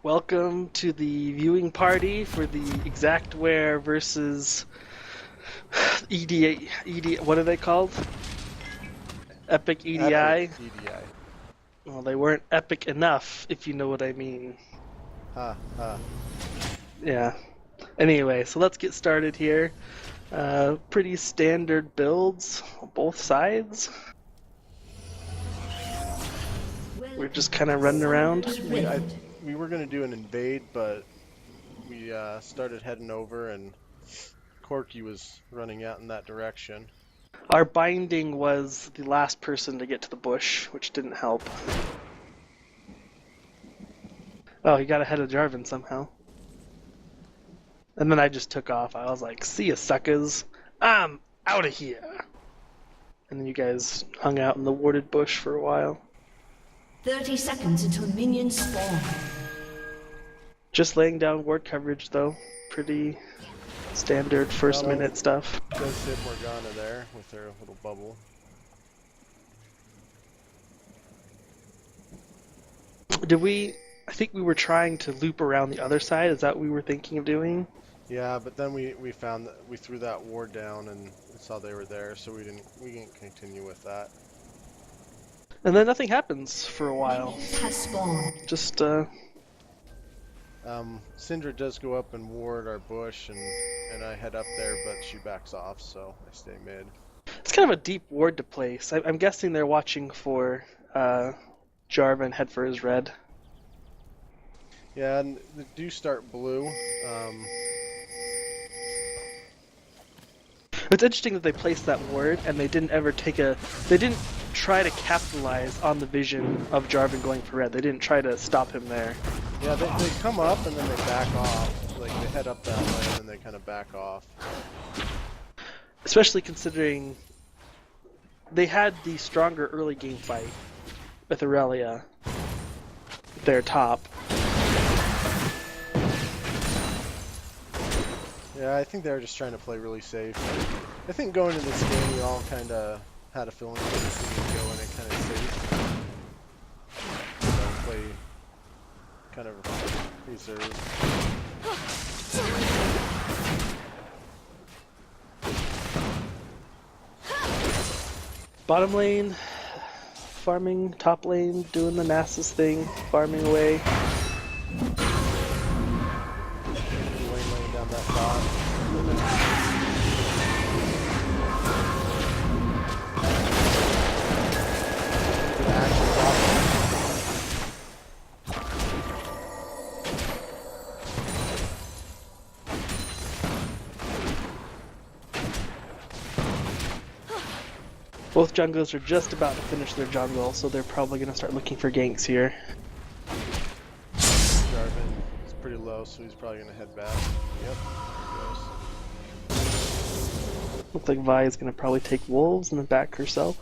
Welcome to the viewing party for the Xactware versus what are they called? Epic EDI? Epic EDI. Well, they weren't epic enough, if you know what I mean. Yeah. Anyway, so let's get started here. Pretty standard builds on both sides. We're just kind of running around. We were going to do an invade, but we started heading over, and Corky was running out in that direction. Our binding was the last person to get to the bush, which didn't help. Oh, he got ahead of Jarvan somehow. And then I just took off. I was like, see ya, suckers. I'm out of here. And then you guys hung out in the warded bush for a while. 30 seconds until minions spawn. Just laying down ward coverage, though. Pretty standard first minute stuff. Does hit Morgana there with her little bubble. I think we were trying to loop around the other side. Is that what we were thinking of doing? Yeah, but then we found that we threw that ward down and saw they were there, so we didn't continue with that. And then nothing happens for a while. Has spawned. Just Syndra does go up and ward our bush, and I head up there, but she backs off, so I stay mid. It's kind of a deep ward to place. I'm guessing they're watching for Jarvan head for his red. Yeah, and they do start blue. It's interesting that they placed that ward and they didn't try to capitalize on the vision of Jarvan going for red. They didn't try to stop him there. Yeah, they come up and then they back off. Like, they head up that way and then they kind of back off. Especially considering they had the stronger early game fight with Aurelia, their top. Yeah, I think they were just trying to play really safe. I think going into this game, we all kind of had a feeling that this was going to go in and kind of safe. So play kind of reserved. Bottom lane, farming, top lane, doing the Nasus thing, farming away. Laying down that bot. Both junglers are just about to finish their jungle, so they're probably going to start looking for ganks here. Jarvan is pretty low, so he's probably going to head back. Yep, there he goes. Looks like Vi is going to probably take wolves and then back herself.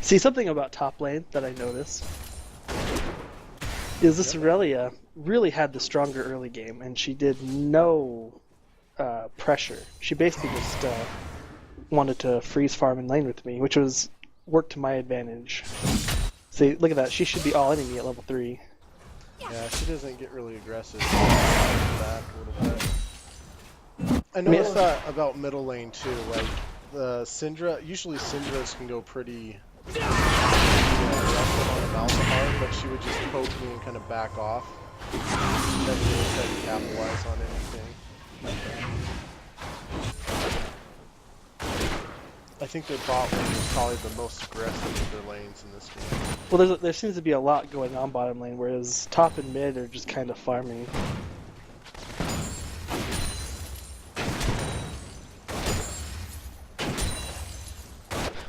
See, something about top lane that I noticed is this Aurelia really had the stronger early game, and she did no pressure. She basically just wanted to freeze farm in lane with me, which worked to my advantage. See, look at that. She should be all enemy at level 3. Yeah, she doesn't get really aggressive. Back a little bit. I noticed that about middle lane too. Like the Syndra, usually Syndras can go pretty aggressive on a mouse hard, but she would just poke me and kind of back off. Never really try to capitalize on anything. I think their bot lane is probably the most aggressive of their lanes in this game. Well, there seems to be a lot going on bottom lane, whereas top and mid are just kind of farming.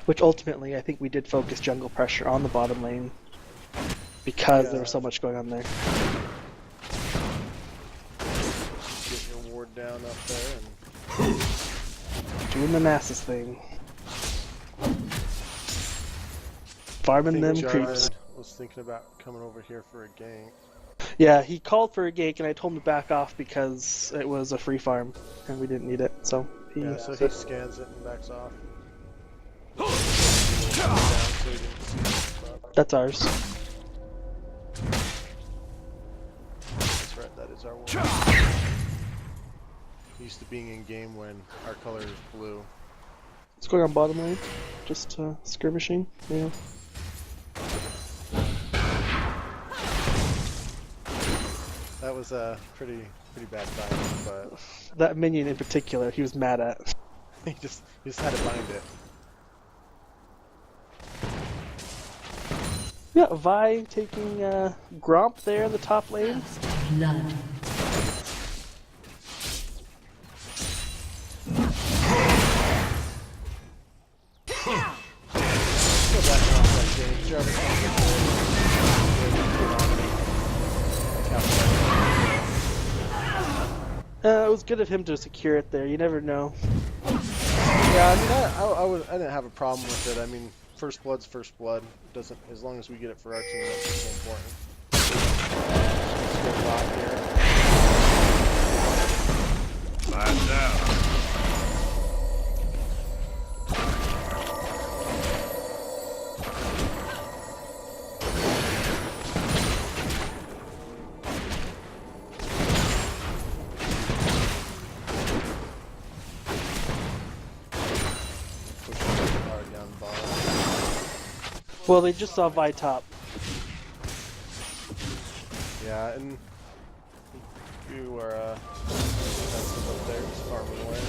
Which ultimately, I think we did focus jungle pressure on the bottom lane because there was so much going on there. Get your ward down up there and doing the Nasus thing. Farming them creeps. Was thinking about coming over here for a gank. Yeah, he called for a gank and I told him to back off because it was a free farm and we didn't need it. So so he scans it and backs off. Down so he didn't see That's ours. That's right, that is our one. Used to being in game when our color is blue. What's going on bottom lane? Just skirmishing. Yeah. That was a pretty bad fight, but That minion in particular, he was mad at. he just had to bind it. Yeah, Vi taking Gromp there in the top lane. Blood. Go back and off that game. Jarvis can get It was good of him to secure it there. You never know. Yeah, I mean, I didn't have a problem with it. I mean, first blood's first blood. Doesn't, as long as we get it for our team, that's what's important. Let's go bot here. Lights out. Well, they just saw Vi top. Yeah, and you are defensive up there, just farming away.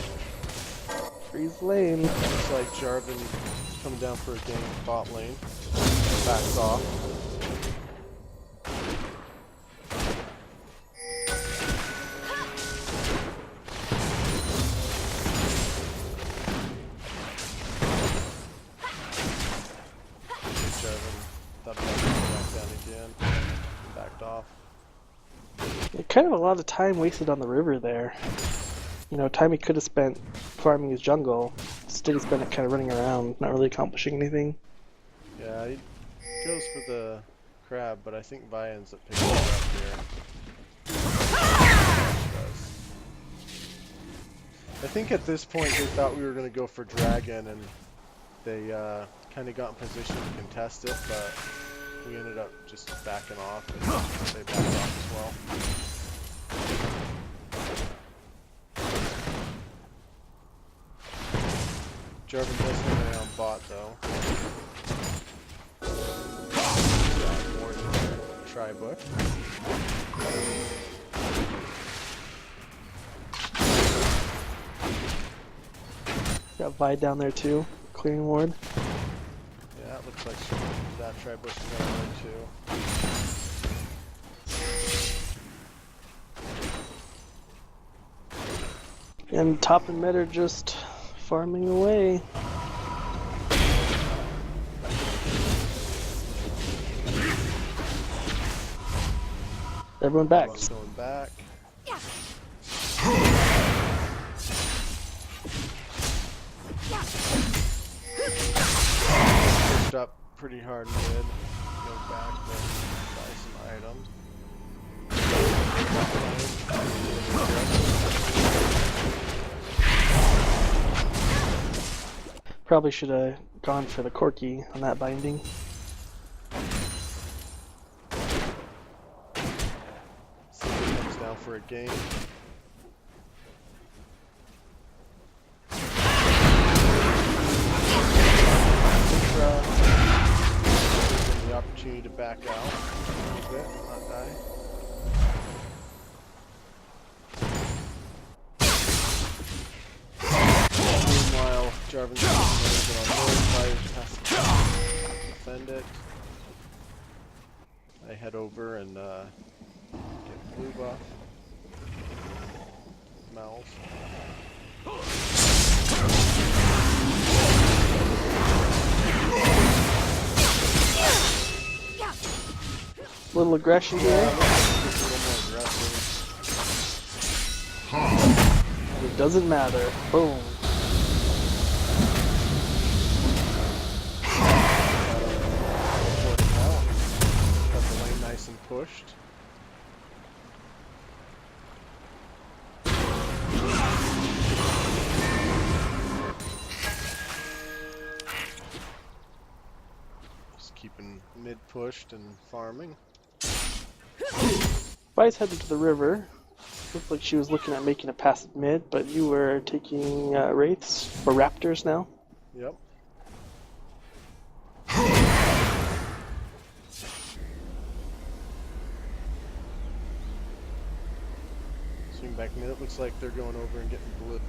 Freeze lane. Looks like Jarvan is coming down for a game bot lane. Backs off. Backed off. Yeah, kind of a lot of time wasted on the river there. You know, time he could have spent farming his jungle. Instead he spent it kind of running around, not really accomplishing anything. Yeah, he goes for the crab, but I think Vi ends up picking it up here. I think at this point they thought we were going to go for dragon, and they kind of got in position to contest it, but we ended up just backing off, and they backed off as well. Jarvan does hit me on bot though. Got more than their tri-book. Got Vi down there too, clearing ward. Yeah, it looks like that tri-bush is going there too. And top and mid are just farming away. Everyone back. Going back. Pushed up pretty hard mid. Go back, then buy some items. Probably should have gone for the Corki on that binding. Someone comes down for a game. The opportunity to back out a little bit, not die. Meanwhile, Jarvan's on north side, has to defend it. I head over and get blue buff. Mouse. Little aggression here. Just a little more aggressive. And it doesn't matter. Boom. Got the lane nice and pushed. Just keeping mid pushed and farming. Vi's headed to the river. Looked like she was looking at making a passive mid, but you were taking wraiths or raptors now. Yep. Swing back mid. It looks like they're going over and getting blue.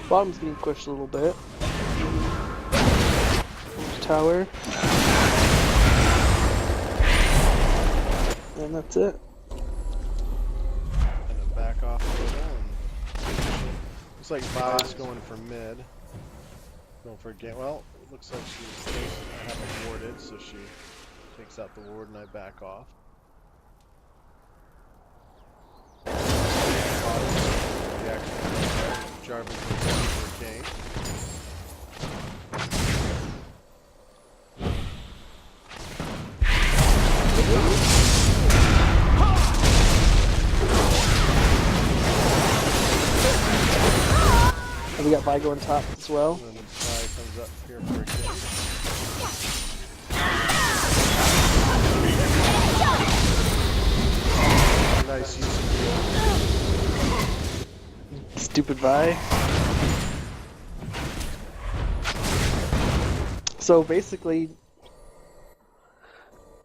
Bottom's getting pushed a little bit. Tower. And that's it. And then back off a little. And looks like Vi's going for mid. Going for a game. Well, it looks like she's I have it warded, so she takes out the ward and I back off. Jarvan comes in for a gank. And we got Vi going top as well. And then Vi comes up here for a gank. Nice use of heal. Stupid Vi. So basically,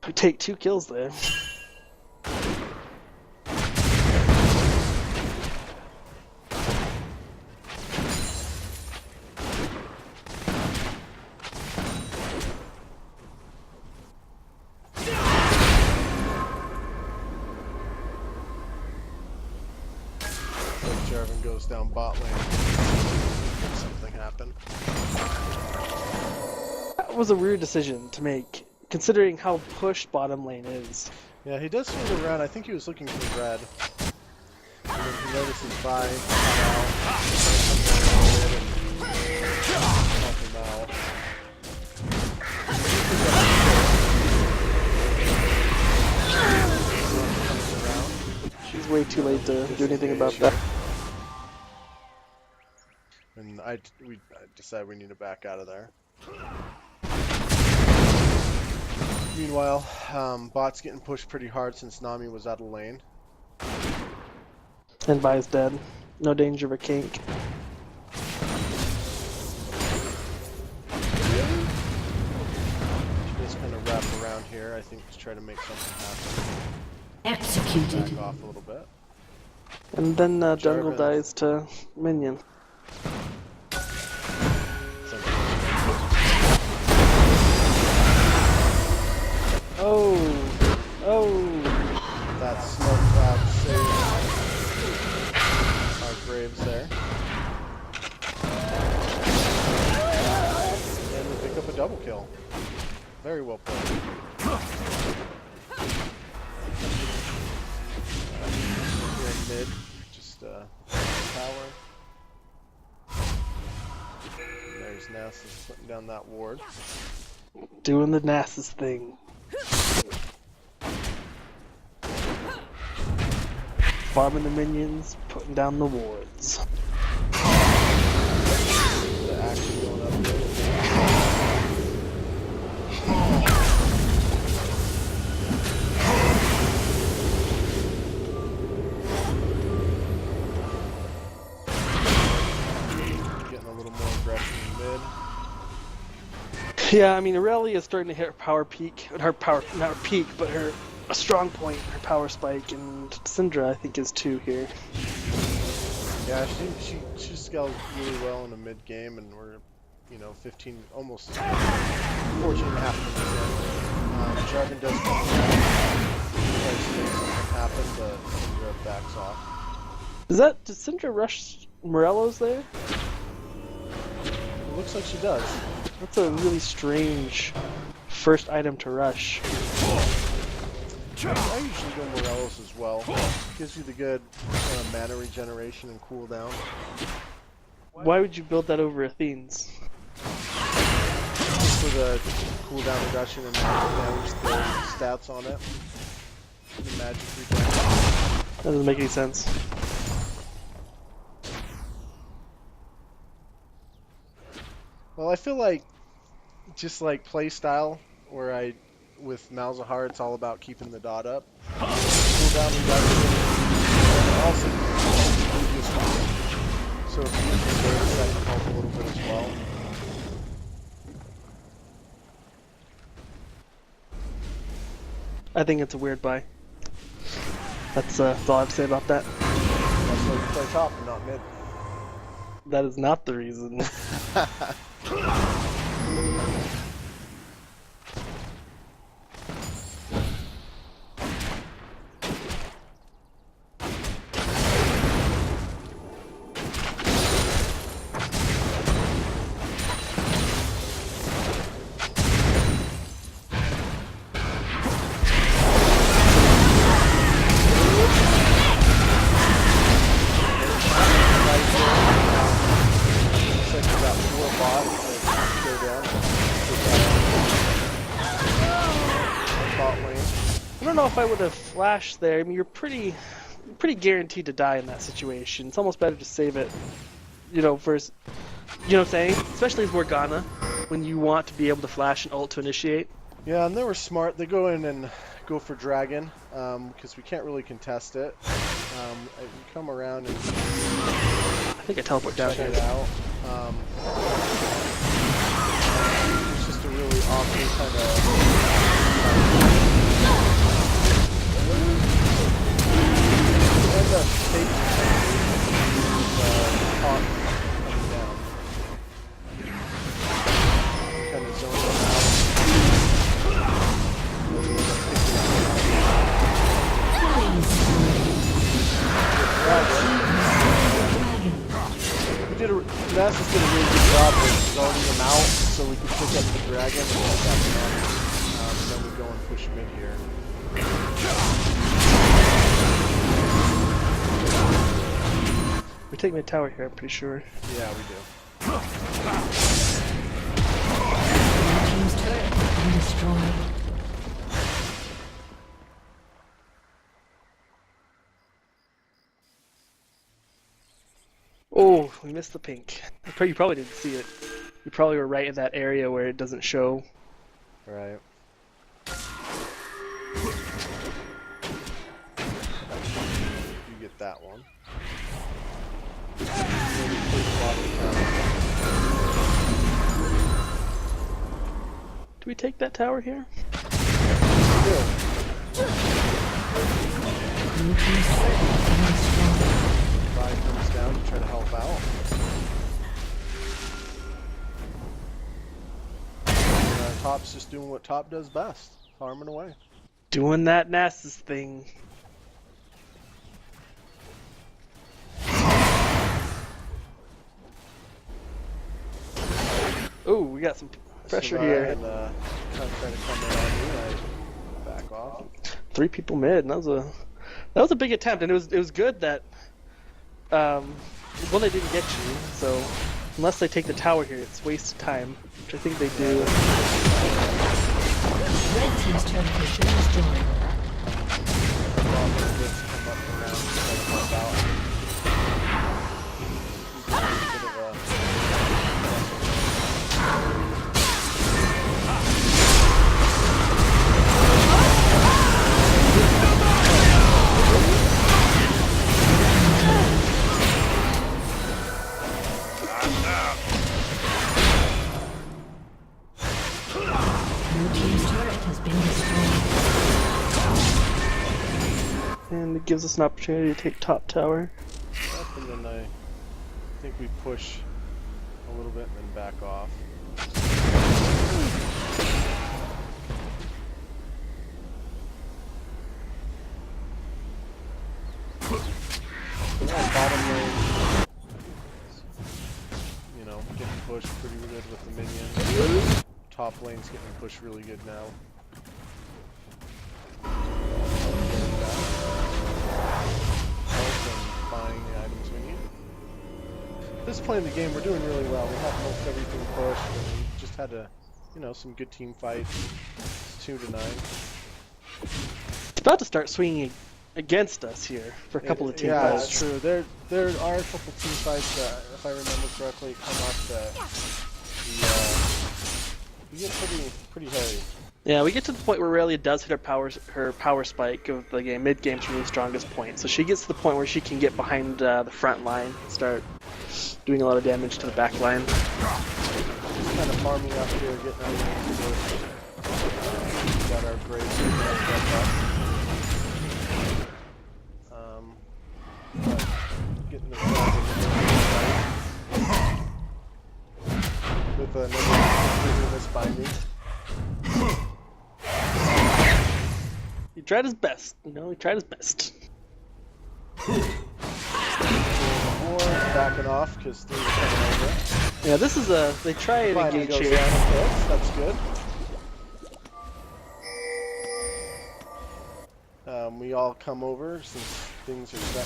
we take 2 kills there. Jarvan goes down bot lane. Something happened. That was a weird decision to make, considering how pushed bottom lane is. Yeah, he does swing around. I think he was looking for red. And then he notices Vi come out. She's way too late to do anything about that. And I decide we need to back out of there. Meanwhile, bot's getting pushed pretty hard since Nami was out of lane. And Vi's dead. No danger of a kink. She just kind of wrap around here, I think, to try to make something happen. Executed. Back off a little bit. And then jungle Jarvan. dies to minion. Oh! Oh! That smoke cloud saves our graves there. And we pick up a double kill. Very well played. Here in mid, just tower. There's Nasus putting down that ward. Doing the Nasus thing. Farming the minions, putting down the wards. The action going up there. Getting a little more aggressive in mid. Yeah, I mean, Aurelia is starting to hit her power peak. Her power, not her peak, but her a strong point, her power spike, and Syndra, I think, is 2 here. Yeah, she scales really well in the mid game, and we're, 15, almost 14 and a half minutes in. Jarvan does come around, tries to make something happen, but Syndra backs off. Does Syndra rush Morello's there? It looks like she does. That's a really strange first item to rush. I usually go Morelos as well. Gives you the good mana regeneration and cooldown. Why would you build that over Athene's? Just for the cooldown reduction and damage, the stats on it. The magic regen. That doesn't make any sense. Well, I feel like just like play style, where with Malzahar, it's all about keeping the dot up. Cooldown reduction, and also previous one. So if you can go, that can help a little bit as well. I think it's a weird buy. That's all I have to say about that. That's why you play top and not mid. That is not the reason. I don't know if I would have flashed there. I mean, you're pretty guaranteed to die in that situation. It's almost better to save it, first. You know what I'm saying? Especially as Morgana, when you want to be able to flash and ult to initiate. Yeah, and they were smart. They go in and go for Dragon, because we can't really contest it. We come around and I think I teleport down check here. it out. It's just a really awkward kind of... end up taking hawk coming down. Kind of zone them out. Nasus did a really good job of zoning them out so we could pick up the dragon and let that down. And then we go and push mid here. We take mid tower here, I'm pretty sure. Yeah, we do. Team's turret has been destroyed. Oh, we missed the pink. You probably didn't see it. You probably were right in that area where it doesn't show. Right. You get that one. Do we take that tower here? Blue team's turret has been destroyed. Vi comes down to try to help out. And, Top's just doing what Top does best, farming away. Doing that Nasus thing. Oh, we got some pressure So, here. and, kind of trying to come in on you, I back off. 3 people mid. And that was a big attempt, and it was good that one, they didn't get you. So unless they take the tower here, it's wasted time, which I think they do. Red team's turret has been destroyed. Come up around, try to help out. Bit of a Blue team's turret has been destroyed. And it gives us an opportunity to take top tower. up, and then I think we push a little bit and then back off. Yeah, bottom lane, getting pushed pretty good with the minions. Top lane's getting pushed really good now. Health and buying the items we need. At this point in the game, we're doing really well. We have most everything pushed, and we just had some good team fights. It's 2-9. It's about to start swinging against us here for a couple of team Yeah, fights. it's true. There are a couple team fights that, if I remember correctly, come up that we get pretty hairy. Yeah, we get to the point where Aurelia does hit her power spike of the game. Mid game's really strongest point, so she gets to the point where she can get behind the front line and start doing a lot of damage to the back line. Just kind of farming up here, getting out of the got our graves getting the with another this binding. He tried his best, you know, he tried his best. Backing off because things are coming over. Yeah, this is they try and engage Goes here. down a bit. That's good. We all come over since things are set.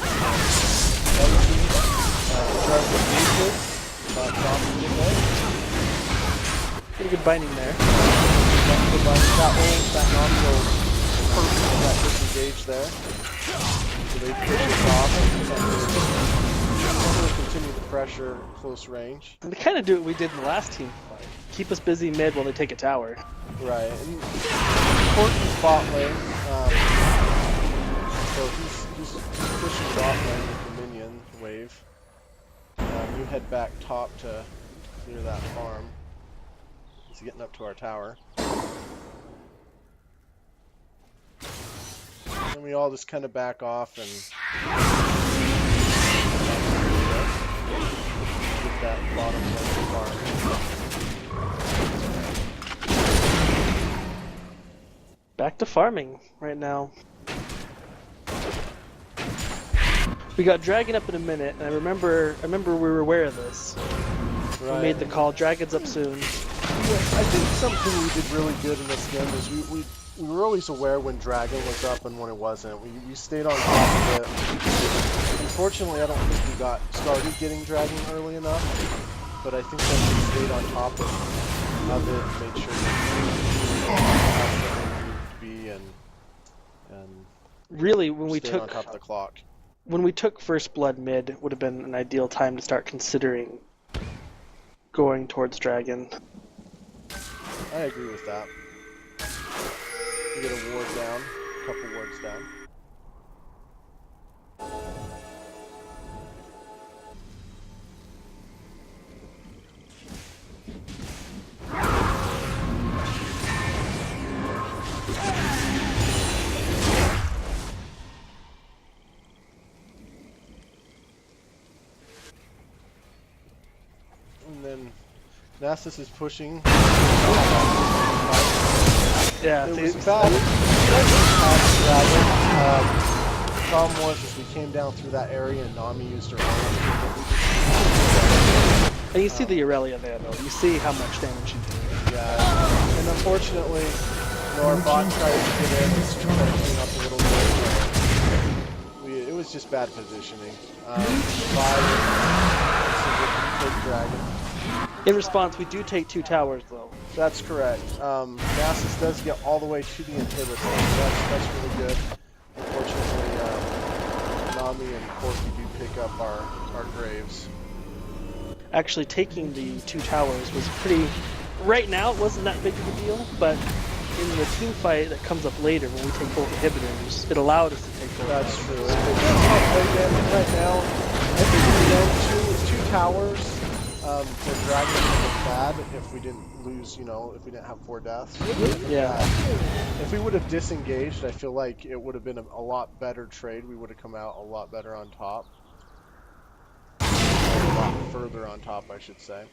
Pretty good binding there. That Nami will perfect that disengage there. So they push us off and continue the pressure at close range. And they kind of do what we did in the last team fight. Keep us busy mid while they take a tower. Right. And important bot lane. So he's pushing bot lane with the minion wave. You head back top to clear that farm. He's getting up to our tower. And we all just kind of back off and get that bottom lane farm. Back to farming right now. We got Dragon up in a minute, and I remember we were aware of this. Right. We made the call. Dragon's up soon. Yeah, I think something we did really good in this game is we were always aware when Dragon was up and when it wasn't. We stayed on top of it. Unfortunately, I don't think we got started getting Dragon early enough, but I think that we stayed on top of it and made sure that we needed to be and Really, when we stayed on took top of the clock. First Blood mid, would have been an ideal time to start considering going towards Dragon. I agree with that. We get a ward down, a couple wards down. And then Nasus is pushing. Yeah, It see, was bad. The problem was we came down through that area and Nami used her own. and you see the Aurelia there, though. You see how much damage she did. Yeah. And unfortunately, our bot tried to get in and try to clean up a little bit. It was just bad positioning. Big dragon. In response, we do take 2 towers, though. That's correct. Nasus does get all the way to the inhibitor, so that's really good. Unfortunately, Nami and Corky do pick up our graves. Actually, taking the 2 towers was pretty... Right now, it wasn't that big of a deal, but in the team fight that comes up later, when we take both inhibitors, it allowed us to take both. That's true. It's not play damage right now. I think two towers for Dragon would have been bad if we didn't lose, if we didn't have 4 deaths. Yeah. If we would have disengaged, I feel like it would have been a lot better trade. We would have come out a lot better on top. A lot further on top, I should say.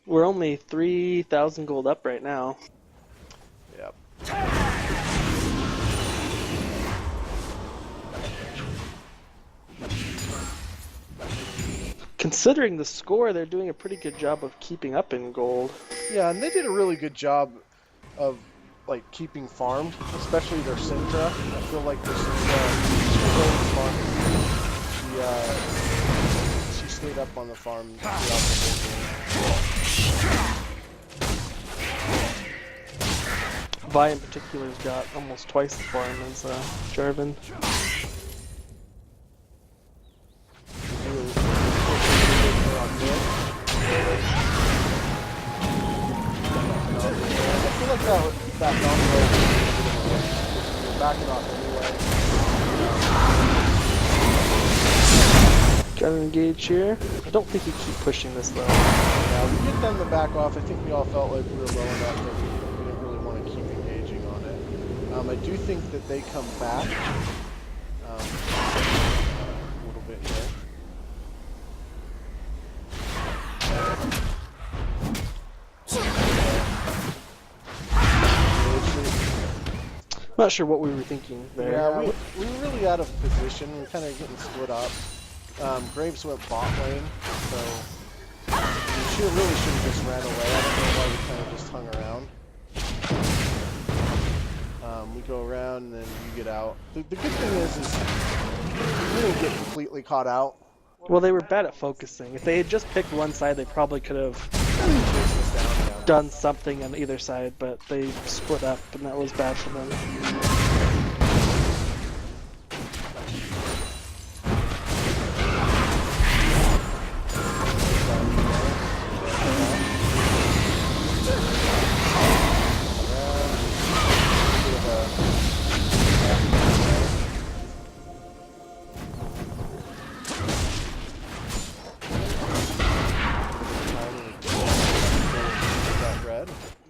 We're only 3,000 gold up right now. Yep. Considering the score, they're doing a pretty good job of keeping up in gold. Yeah, and they did a really good job of keeping farmed, especially their Syndra. I feel like their Syndra she stayed up on the farm throughout the whole game. Vi in particular's got almost twice the farm as Jarvan. I feel like that non-roll you're backing off anyway. Got an engage here. I don't think you keep pushing this though. Yeah, we get them to back off. I think we all felt like we were low enough that we didn't really want to keep engaging on it. I do think that they come back a little bit here. I'm not sure what we were thinking there. Yeah, we were really out of position. We were kind of getting split up. Graves went bot lane, so she really should have just ran away. I don't know why we kind of just hung around. We go around and then you get out. The good thing is we didn't get completely caught out. Well, they were bad at focusing. If they had just picked one side, they probably could have Chased us down, yeah. done something on either side, but they split up, and that was bad for them.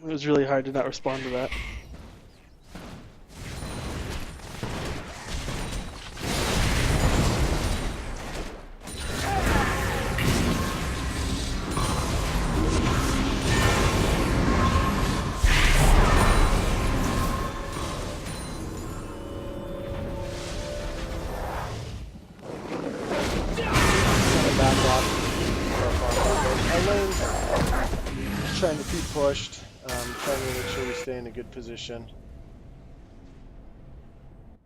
It was really hard to not respond to that. Trying to keep pushed, trying to make sure we stay in a good position.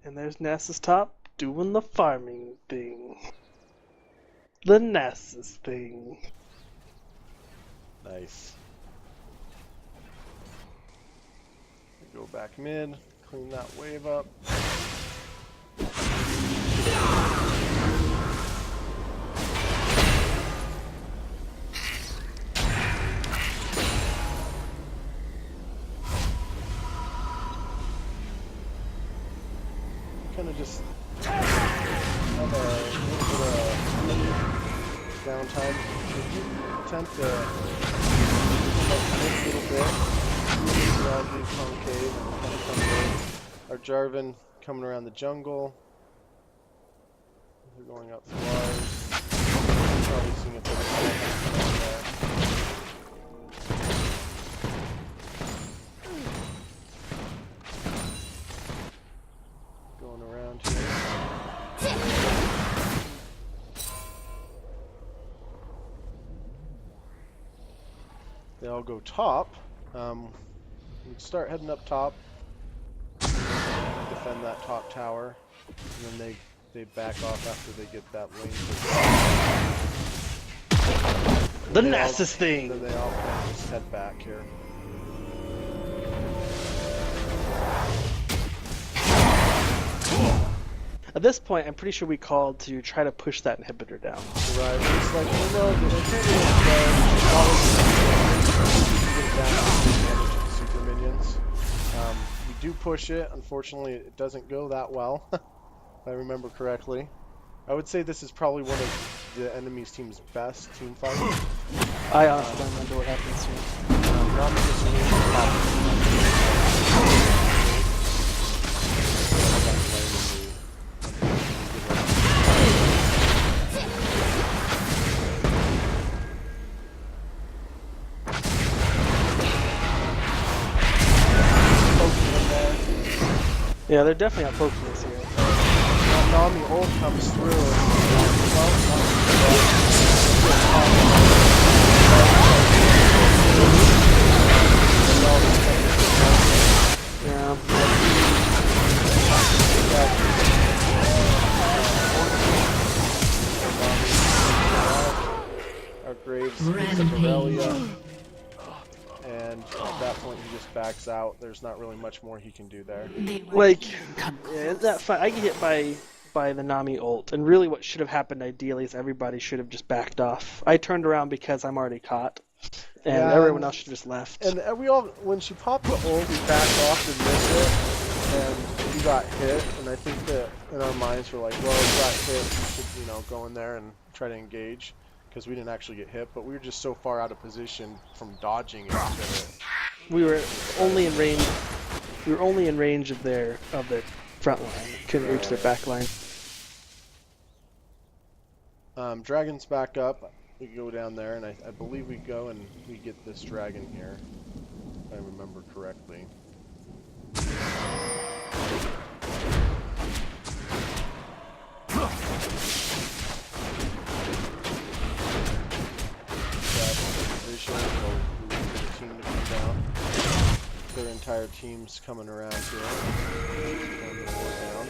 And there's Nasus top doing the farming thing. The Nasus thing. Nice. Go back mid, clean that wave up. Kind of just have a little bit of downtime. If you attempt to help a little bit around the concave and kind of come in. Our Jarvan coming around the jungle. They're going up through ours. Probably seeing if they're down there. Around here. They all go top. We start heading up top. Defend that top tower. And then they back off after they get that lane. The Nasus thing! Then they all kind of just head back here. At this point, I'm pretty sure we called to try to push that inhibitor down. Right, it's like, you know, the inhibitor is super minions. We do push it. Unfortunately, it doesn't go that well, if I remember correctly. I would say this is probably one of the enemy's team's best team fights. I honestly don't remember what happens here. Yeah, they're definitely not poking us here. Now the ult comes through. Yeah. Our Graves, Aurelia, and at that point he just backed backs out, there's not really much more he can do there. Like, yeah, that fight, I get hit by the Nami ult, and really what should have happened ideally is everybody should have just backed off. I turned around because I'm already caught, and Yeah, everyone else should have just left. And we all, when she popped the ult, we backed off and missed it, and we got hit. And I think that in our minds we're like, well, we got hit, we should, you know, go in there and try to engage, because we didn't actually get hit, but we were just so far out of position from dodging it that We were only in range. We were only in range of their front line. Couldn't reach their back line. Dragon's back up. We go down there, and I believe we go and we get this dragon here, if I remember correctly. Position, so we wait for the team to come down. Their entire team's coming around here. Down.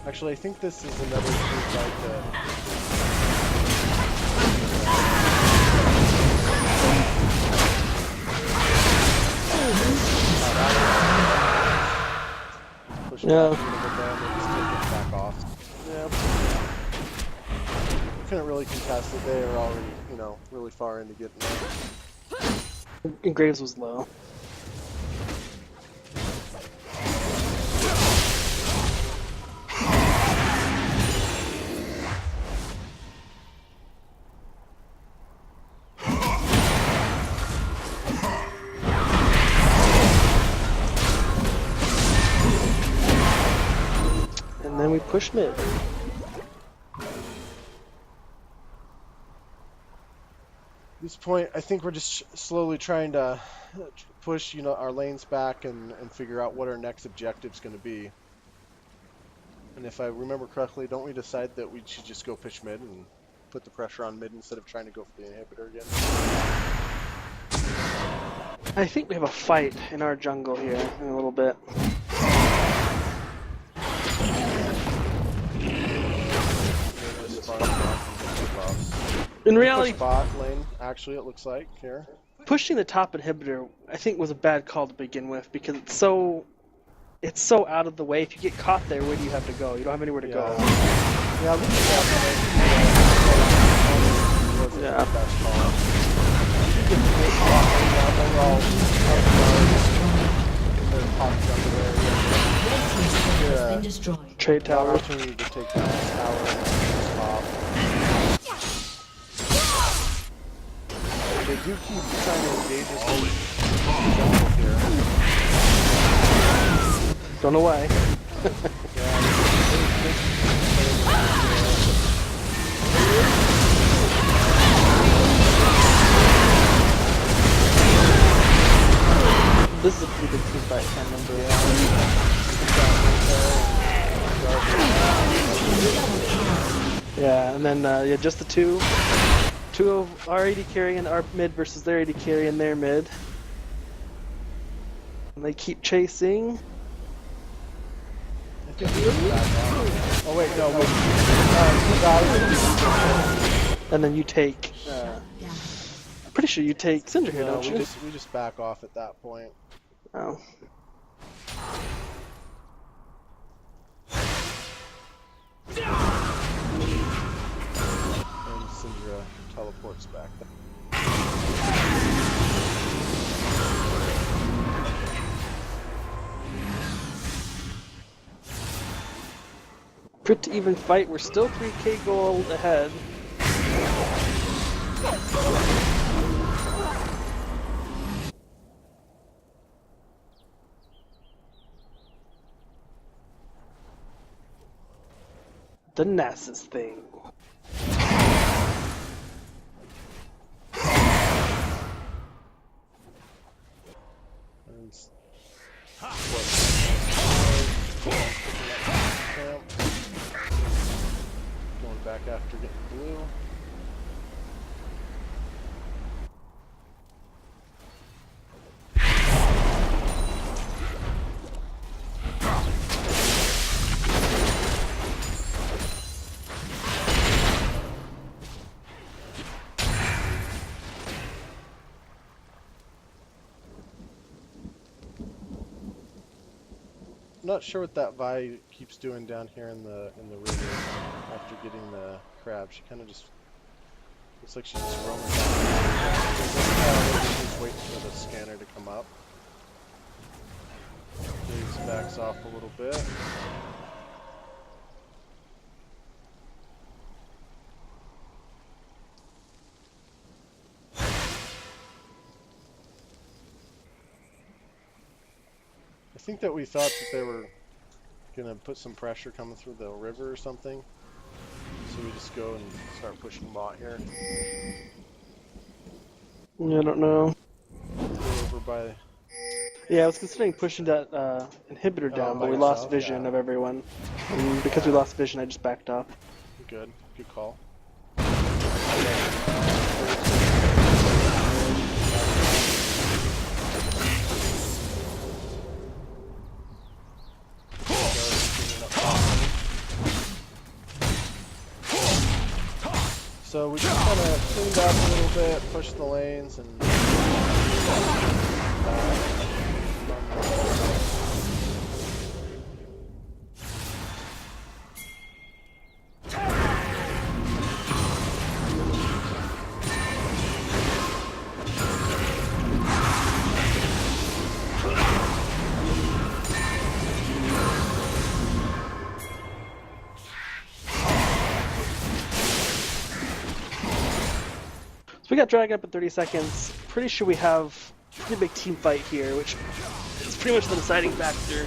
Actually, I think this is another team fight that. Push it back a little bit there, maybe just take it back off. Yeah. Couldn't really contest it. They were already, you know, really far into getting there. And Graves was low. And then we push mid. At this point, I think we're just slowly trying to push, you know, our lanes back and figure out what our next objective's going to be. And if I remember correctly, don't we decide that we should just go push mid and put the pressure on mid instead of trying to go for the inhibitor again? I think we have a fight in our jungle here in a little bit. In reality, Push bot lane, actually, it looks like here. pushing the top inhibitor, I think, was a bad call to begin with because it's so out of the way. If you get caught there, where do you have to go? You don't have anywhere to go. Yeah, we can wasn't Yeah. the best call. You can make bot lane down, they're all they're popped under there. Has Yeah. been destroyed. Trade tower. Opportunity to take down this tower and then pop. They do keep trying to engage us in jungle here. Don't know why. This is a pretty big team fight, I can't remember. Yeah, and then yeah, just the two of our AD carry and our mid versus their AD carry and their mid. And they keep chasing. Oh wait, no, wait. And then you take. I'm pretty sure you take Cinder here, No, don't you? we just back off at that point. Oh. And Syndra teleports back. Pretty even fight. We're still 3k gold ahead. The Nasus thing. And going back after getting blue. not sure what that Vi keeps doing down here in the river after getting the crab. She kind of just looks like she's just roaming down. She's waiting for the scanner to come up. Please backs off a little bit. I think that we thought that they were gonna put some pressure coming through the river or something. So we just go and start pushing bot here. Yeah, I don't know. Go over by. Yeah, I was considering pushing that inhibitor down, but by we lost yourself? vision Yeah. of everyone. And because we lost vision, I just backed off. Good call. So we just kind of cleaned up a little bit, pushed the lanes, and So we got Dragon up in 30 seconds. Pretty sure we have a pretty big team fight here, which is pretty much the deciding factor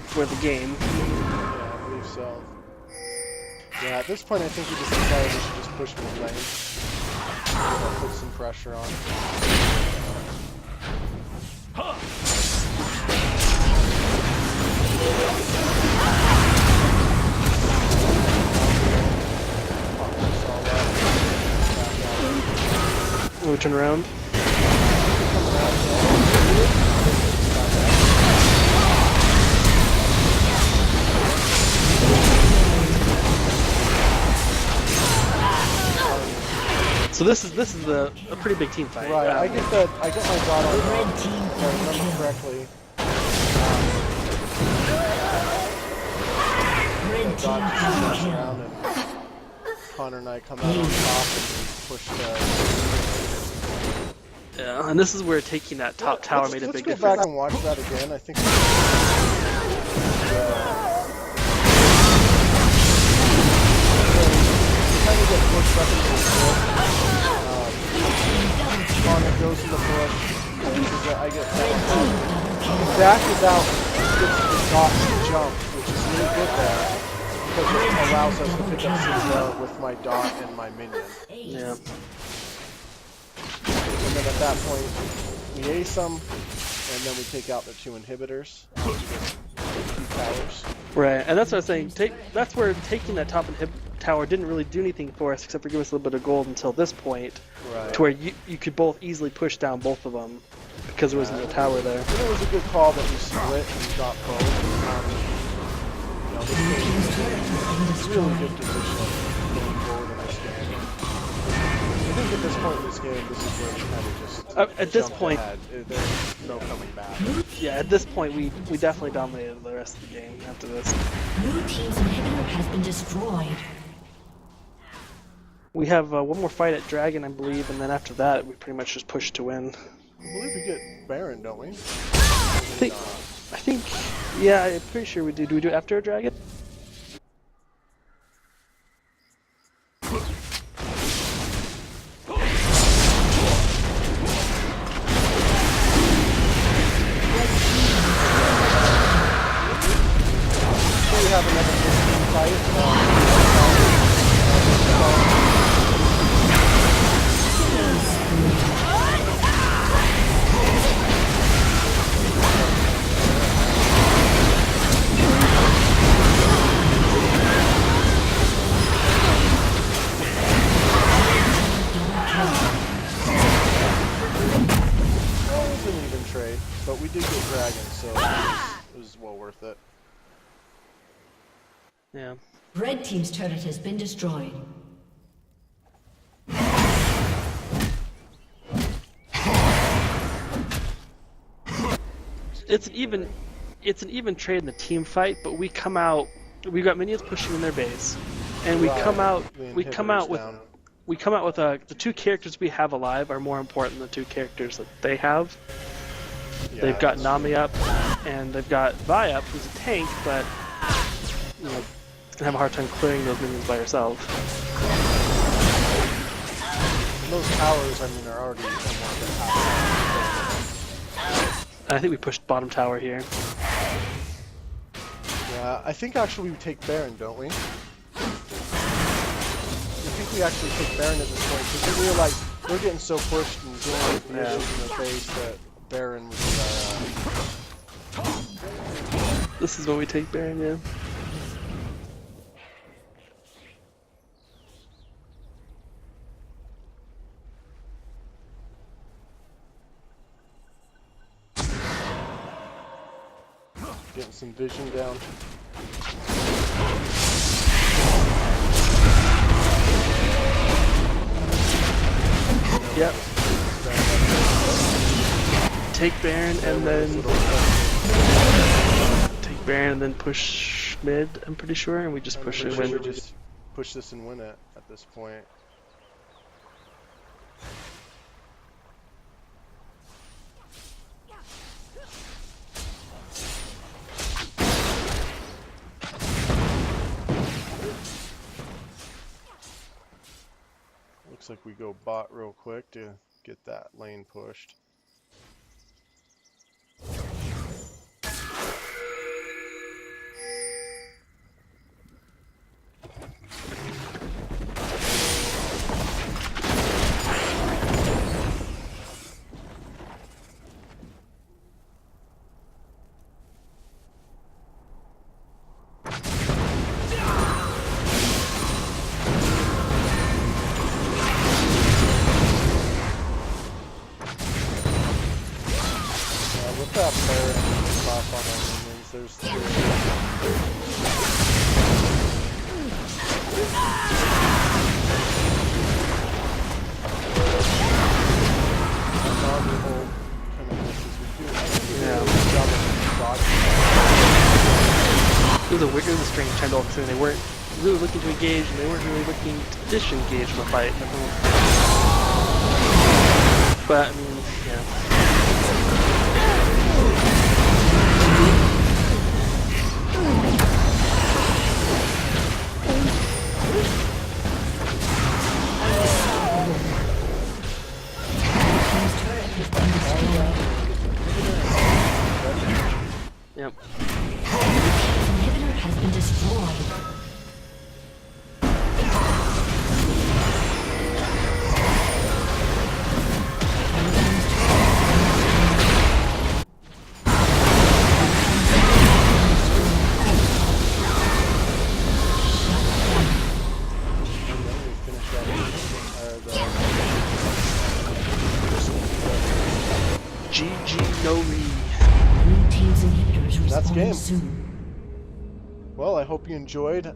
for the game. yeah, I believe so. Yeah, at this point I think we just decided we should just push mid lane. Put some pressure on. We turn around. So this is a pretty big team fight. Right, I get my dot on top, if I remember correctly. Red team Dot just double rush kill. around and Connor and I come out on top and we push Yeah, and this is where taking that top tower made a big Let's difference. go back and watch that again. I think kind of get pushed up into the bush. Connor goes in the bush. I get dashes out, gets the dot to jump, which is really good there because it allows us to pick up Syndra with my dot and my minion. Yeah. And then at that point, we ace them, and then we take out the two inhibitors. Two towers. Right, and that's what I was saying. That's where taking that top tower didn't really do anything for us except for give us a little bit of gold until this point, Right. to where you could both easily push down both of them because there wasn't a tower there. I think it was a good call that we split and got both. This game is really good position going forward in this game. I think at this point in this game, this is where we kind of just At this jumped point, ahead. There's no coming back. yeah, at this point we definitely dominated the rest of the game after this. Blue team's inhibitor has been destroyed. We have one more fight at Dragon, I believe, and then after that we pretty much just push to win. I believe we get Baron, don't we? I think, yeah, I'm pretty sure we do. Do we do it after a Dragon? We have another fight. It was an even trade, but we did get Dragon, so it was well worth it. Yeah. Red team's turret has been destroyed. It's an it's an even trade in the team fight, but we come out. We've got minions pushing in their base, and we come out. We come out with. Down. We come out with the two characters we have alive are more important than the two characters that they have. Yeah, They've got that's Nami true. up, and they've got Vi up, who's a tank, but you know, gonna have a hard time clearing those minions by herself. And those towers, I mean, are already in one of the top. I think we pushed bottom tower here. Yeah, I think actually we take Baron, don't we? I think we actually take Baron at this point because we were like, we're getting so pushed and dealing with the issues in the base that Baron was This is when we take Baron, yeah. getting some vision down. Yep. Take Baron and then take Baron and then push mid. I'm pretty sure, and we just push it. We Win. just push this and win it at this point. Looks like we go bot real quick to get that lane pushed. With that Baron off on our minions, there's It was a strange time to all of a sudden they weren't really looking to engage and they weren't really looking to disengage from the fight. But I mean, yeah. Yep. Inhibitor has been destroyed. GG no re. Blue team's inhibitors That's respond game. soon. Well, I hope you enjoyed.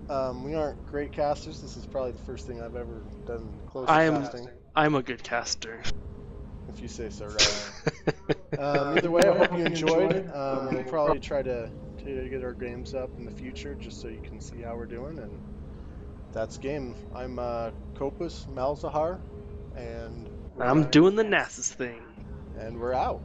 We aren't great casters. This is probably the first thing I've ever done close to casting. I'm a good caster. If you say so, right? Either way, I hope you enjoyed. We'll probably try to get our games up in the future just so you can see how we're doing. And that's game. I'm Kopus Malzahar, and I'm doing the Nasus thing. we're out.